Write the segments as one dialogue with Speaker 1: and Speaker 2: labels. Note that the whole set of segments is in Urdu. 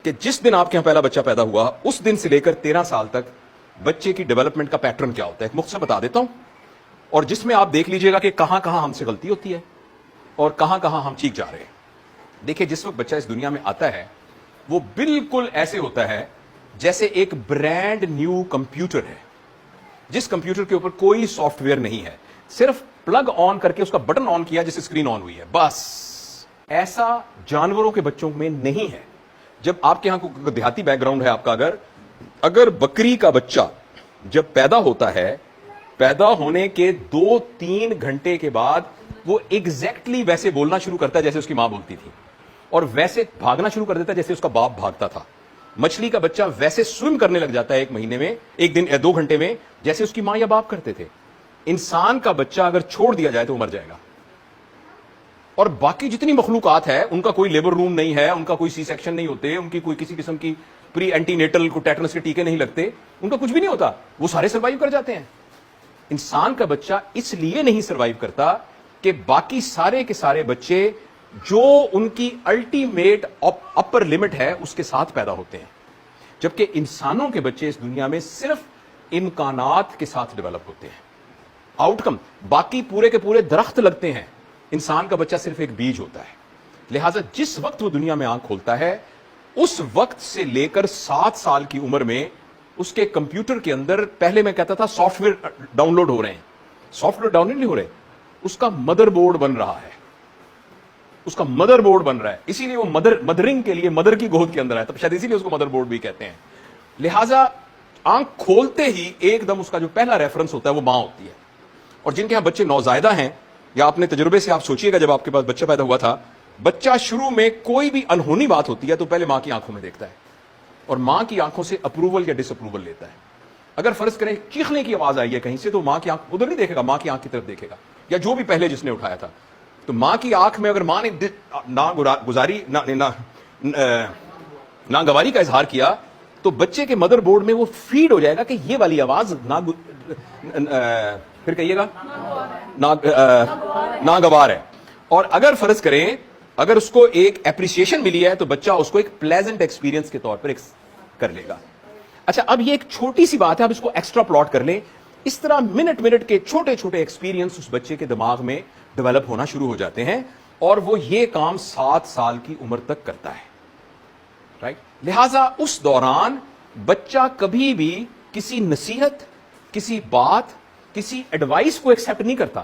Speaker 1: کہ جس دن آپ کے یہاں پہلا بچہ پیدا ہوا اس دن سے لے کر 13 سال تک بچے کی ڈیولپمنٹ کا پیٹرن کیا ہوتا ہے، ایک مختصر بتا دیتا ہوں، اور جس میں آپ دیکھ لیجئے گا کہ کہاں کہاں ہم سے غلطی ہوتی ہے اور کہاں کہاں ہم ٹھیک جا رہے ہیں۔ دیکھیں، جس وقت بچہ اس دنیا میں آتا ہے وہ بالکل ایسے ہوتا ہے جیسے ایک برانڈ نیو کمپیوٹر ہے، جس کمپیوٹر کے اوپر کوئی سافٹ ویئر نہیں ہے، صرف پلگ آن کر کے اس کا بٹن آن کیا جس سے اسکرین آن ہوئی ہے، بس۔ ایسا جانوروں کے بچوں میں نہیں ہے۔ جب آپ کے ہاں کو دیہاتی بیک گراؤنڈ ہے آپ کا، اگر بکری کا بچہ جب پیدا ہوتا ہے، پیدا ہونے کے 2-3 گھنٹے کے بعد وہ ایگزیکٹلی ویسے بولنا شروع کرتا ہے جیسے اس کی ماں بولتی تھی، اور ویسے بھاگنا شروع کر دیتا ہے جیسے اس کا باپ بھاگتا تھا۔ مچھلی کا بچہ ویسے سوئم کرنے لگ جاتا ہے 1 مہینے میں، 1 دن 2 گھنٹے میں، جیسے اس کی ماں یا باپ کرتے تھے۔ انسان کا بچہ اگر چھوڑ دیا جائے تو وہ مر جائے گا۔ اور باقی جتنی مخلوقات ہے ان کا کوئی لیبر روم نہیں ہے، ان کا کوئی سی سیکشن نہیں ہوتے، ان کی کوئی کسی قسم کی پری اینٹی نیٹل کو ٹیٹنس کے ٹیکے نہیں لگتے، ان کا کچھ بھی نہیں ہوتا، وہ سارے سروائیو کر جاتے ہیں۔ انسان کا بچہ اس لیے نہیں سروائیو کرتا کہ باقی سارے کے سارے بچے جو ان کی الٹیمیٹ اپر لمٹ ہے اس کے ساتھ پیدا ہوتے ہیں، جبکہ انسانوں کے بچے اس دنیا میں صرف امکانات کے ساتھ ڈیولپ ہوتے ہیں۔ آؤٹ کم باقی پورے کے پورے درخت لگتے ہیں، انسان کا بچہ صرف ایک بیج ہوتا ہے۔ لہذا جس وقت وہ دنیا میں آنکھ کھولتا ہے اس وقت سے لے کر 7 سال کی عمر میں اس کے کمپیوٹر کے اندر، پہلے میں کہتا تھا سافٹ ویئر ڈاؤن لوڈ ہو رہے ہیں، سافٹ ویئر ڈاؤن لوڈ نہیں ہو رہے، اس کا مدر بورڈ بن رہا ہے، اس کا مدر بورڈ بن رہا ہے، اسی لیے وہ مدرنگ کے لیے مدر کی گود کے اندر ہے، تب شاید اسی لیے اس کو مدر بورڈ بھی کہتے ہیں۔ لہذا آنکھ کھولتے ہی ایک دم اس کا جو پہلا ریفرنس ہوتا ہے وہ ماں ہوتی ہے۔ اور جن کے یہاں بچے نوزائیدہ ہیں، یا اپنے تجربے سے آپ سوچئے گا جب آپ کے پاس بچہ پیدا ہوا تھا، بچہ شروع میں کوئی بھی انہونی بات ہوتی ہے تو پہلے ماں کی آنکھوں میں دیکھتا ہے اور ماں کی آنکھوں سے اپروول یا ڈس اپروول لیتا ہے۔ اگر فرض کریں چیخنے کی آواز آئی ہے کہیں سے تو ماں کی آنکھ ادھر نہیں دیکھے گا، ماں کی آنکھ کی طرف دیکھے گا، یا جو بھی پہلے جس نے اٹھایا تھا، تو ماں کی آنکھ میں اگر ماں نے ناگواری کا اظہار کیا تو بچے کے مدر بورڈ میں وہ فیڈ ہو جائے گا کہ یہ والی آواز پھر کہیے گا ناگوار ہے۔ اور اگر فرض کریں اگر اس کو ایک اپریسیشن ملی ہے تو بچہ اس کو ایک پلیزنٹ ایکسپیرینس کے طور پر کر لے گا۔ اچھا، اب یہ ایک چھوٹی سی بات ہے، اب اس کو ایکسٹرا پلاٹ کر لیں۔ اس طرح منٹ کے چھوٹے چھوٹے ایکسپیرینس اس بچے کے دماغ میں ڈیولپ ہونا شروع ہو جاتے ہیں، اور وہ یہ کام 7 سال کی عمر تک کرتا ہے، رائٹ؟ لہذا اس دوران بچہ کبھی بھی کسی نصیحت، کسی بات، کسی ایڈوائس کو ایکسپٹ نہیں کرتا،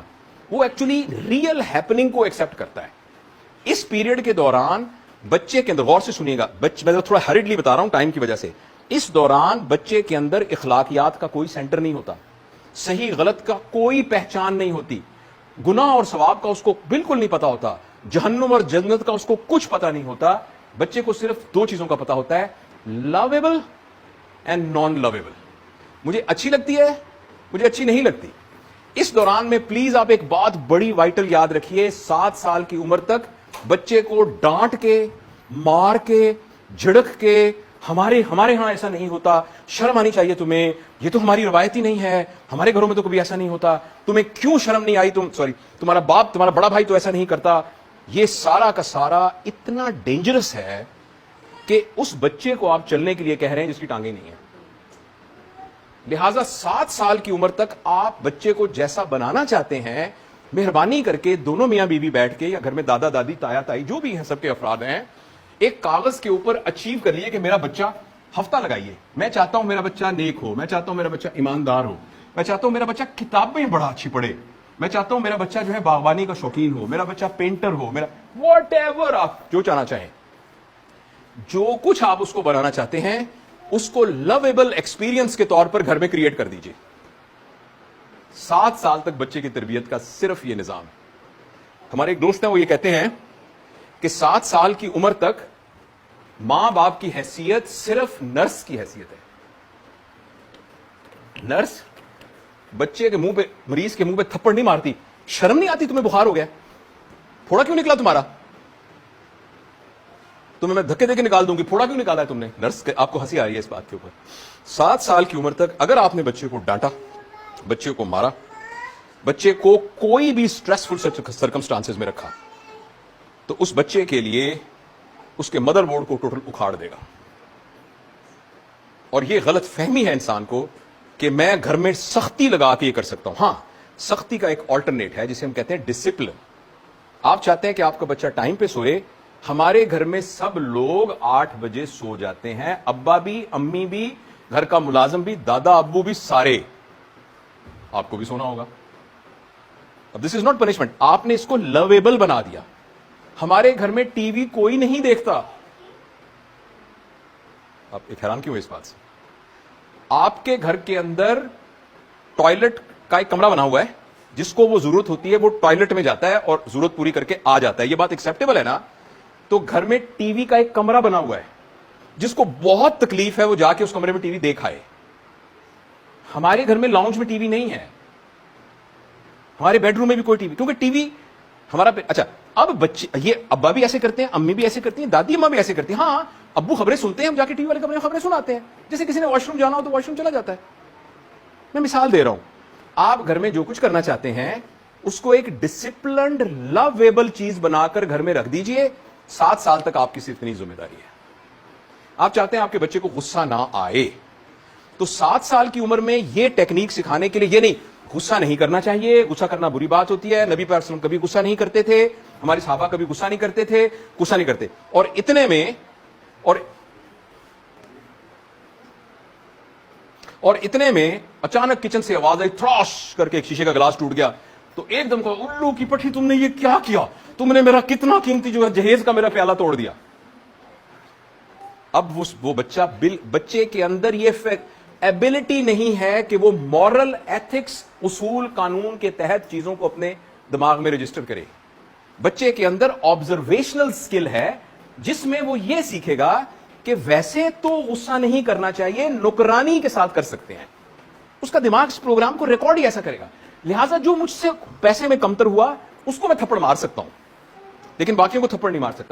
Speaker 1: وہ ایکچولی ریئل ہیپننگ کو ایکسپٹ کرتا ہے۔ اس پیریڈ کے دوران بچے کے اندر، غور سے سنیے گا، میں تھوڑا ہریڈلی بتا رہا ہوں ٹائم کی وجہ سے، اس دوران بچے کے اندر اخلاقیات کا کوئی سینٹر نہیں ہوتا، صحیح غلط کا کوئی پہچان نہیں ہوتی، گناہ اور ثواب کا اس کو بالکل نہیں پتا ہوتا، جہنم اور جنت کا اس کو کچھ پتا نہیں ہوتا۔ بچے کو صرف 2 چیزوں کا پتا ہوتا ہے، لویبل اینڈ نان لویبل، مجھے اچھی لگتی ہے، مجھے اچھی نہیں لگتی۔ اس دوران میں پلیز آپ ایک بات بڑی وائٹل یاد رکھیے، 7 سال کی عمر تک بچے کو ڈانٹ کے، مار کے، جھڑک کے، ہمارے ہاں ایسا نہیں ہوتا، شرم آنی چاہیے تمہیں، یہ تو ہماری روایت ہی نہیں ہے، ہمارے گھروں میں تو کبھی ایسا نہیں ہوتا، تمہیں کیوں شرم نہیں آئی، تمہارا باپ، تمہارا بڑا بھائی تو ایسا نہیں کرتا، یہ سارا کا سارا اتنا ڈینجرس ہے کہ اس بچے کو آپ چلنے کے لیے کہہ رہے ہیں جس کی ٹانگیں نہیں ہیں۔ لہٰذا 7 سال کی عمر تک آپ بچے کو جیسا بنانا چاہتے ہیں، مہربانی کر کے دونوں میاں بیوی بیٹھ کے، یا گھر میں دادا دادی، تایا تائی جو بھی ہیں، سب کے افراد ہیں، ایک کاغذ کے اوپر اچیو کر لیے کہ میرا بچہ، ہفتہ لگائیے، میں چاہتا ہوں میرا بچہ نیک ہو، میں چاہتا ہوں میرا بچہ ایماندار ہو، میں چاہتا ہوں میرا بچہ کتابیں بڑا اچھی پڑھے، میں چاہتا ہوں میرا بچہ جو ہے باغبانی کا شوقین ہو، میرا بچہ پینٹر ہو، میرا واٹ ایور آپ جو چاہنا چاہیں، جو کچھ آپ اس کو بنانا چاہتے ہیں اس کو لویبل ایکسپیرینس کے طور پر گھر میں کریٹ کر دیجئے۔ 7 سال تک بچے کی تربیت کا صرف یہ نظام ہے۔ ہمارے ایک دوست ہیں، وہ یہ کہتے ہیں کہ 7 سال کی عمر تک ماں باپ کی حیثیت صرف نرس کی حیثیت ہے۔ نرس بچے کے منہ پہ، مریض کے منہ پہ تھپڑ نہیں مارتی، شرم نہیں آتی تمہیں بخار ہو گیا، پھوڑا کیوں نکلا تمہارا، تمہیں میں دھکے دے کے نکال دوں گی، پھوڑا کیوں نکالا ہے تم نے۔ نرس آپ کو ہنسی آ رہی ہے اس بات کے اوپر۔ 7 سال کی عمر تک اگر آپ نے بچے کو ڈانٹا، بچے کو مارا، بچے کو کوئی بھی سٹریسفل سرکمسٹانسز میں رکھا، تو اس بچے کے لیے اس کے مدر بورڈ کو ٹوٹل اکھاڑ دے گا۔ اور یہ غلط فہمی ہے انسان کو کہ میں گھر میں سختی لگا کے یہ کر سکتا ہوں. ہاں سختی کا ایک آلٹرنیٹ ہے جسے ہم کہتے ہیں ڈسپلن. آپ چاہتے ہیں کہ آپ کا بچہ ٹائم پہ سوئے. ہمارے گھر میں سب لوگ 8 بجے سو جاتے ہیں, ابا بھی, امی بھی, گھر کا ملازم بھی, دادا ابو بھی, سارے. آپ کو بھی سونا ہوگا. اب دس از ناٹ پنشمنٹ, آپ نے اس کو لویبل بنا دیا. ہمارے گھر میں ٹی وی کوئی نہیں دیکھتا. آپ ایک حیران کیوں ہے اس بات سے؟ آپ کے گھر کے اندر ٹوائلٹ کا ایک کمرہ بنا ہوا ہے, جس کو وہ ضرورت ہوتی ہے وہ ٹوائلٹ میں جاتا ہے اور ضرورت پوری کر کے آ جاتا ہے. یہ بات ایکسپٹیبل ہے نا؟ تو گھر میں ٹی وی کا ایک کمرہ بنا ہوا ہے, جس کو بہت تکلیف ہے وہ جا کے اس کمرے میں ٹی وی دیکھ آئے. ہمارے گھر میں لاؤنج میں ٹی وی نہیں ہے, ہمارے بیڈ روم میں بھی کوئی ٹی وی, کیونکہ ٹی وی ہمارا. اچھا اب بچے, یہ ابا بھی ایسے کرتے ہیں, امی بھی ایسے کرتی ہیں, دادی اماں بھی ایسے کرتی ہیں. ہاں ابو خبریں سنتے ہیں, ہم جا کے ٹی وی والے کمرے میں خبریں سناتے ہیں. جیسے کسی نے واش روم جانا ہو تو واش روم چلا جاتا ہے. میں مثال دے رہا ہوں. آپ گھر میں جو کچھ کرنا چاہتے ہیں اس کو ایک ڈسپلنڈ لویبل چیز بنا کر گھر میں رکھ دیجئے. 7 سال تک آپ کی صرف اتنی ذمہ داری ہے. آپ چاہتے ہیں آپ کے بچے کو غصہ نہ آئے, تو 7 سال کی عمر میں یہ ٹیکنیک سکھانے کے لیے, یہ نہیں غصہ نہیں کرنا چاہیے, غصہ کرنا بری بات ہوتی ہے, نبی پاک صلی اللہ علیہ وسلم کبھی غصہ نہیں کرتے تھے, ہمارے صحابہ کبھی غصہ نہیں کرتے تھے, غصہ نہیں کرتے. اور اتنے میں اچانک کچن سے آواز آئی, تھراش کر کے ایک شیشے کا گلاس ٹوٹ گیا. تو ایک دم کو, الو کی پٹھی تم نے یہ کیا کیا, تم نے میرا کتنا قیمتی جو ہے جہیز کا میرا پیالہ توڑ دیا. اب وہ بچے کے اندر یہ ایبلٹی نہیں ہے کہ وہ مورل ایتھکس, اصول قانون کے تحت چیزوں کو اپنے دماغ میں رجسٹر کرے. بچے کے اندر آبزرویشنل سکل ہے, جس میں وہ یہ سیکھے گا کہ ویسے تو غصہ نہیں کرنا چاہیے, نکرانی کے ساتھ کر سکتے ہیں. اس کا دماغ اس پروگرام کو ریکارڈ ہی ایسا کرے گا. لہٰذا جو مجھ سے پیسے میں کمتر ہوا اس کو میں تھپڑ مار سکتا ہوں, لیکن باقیوں کو تھپڑ نہیں مار سکتا.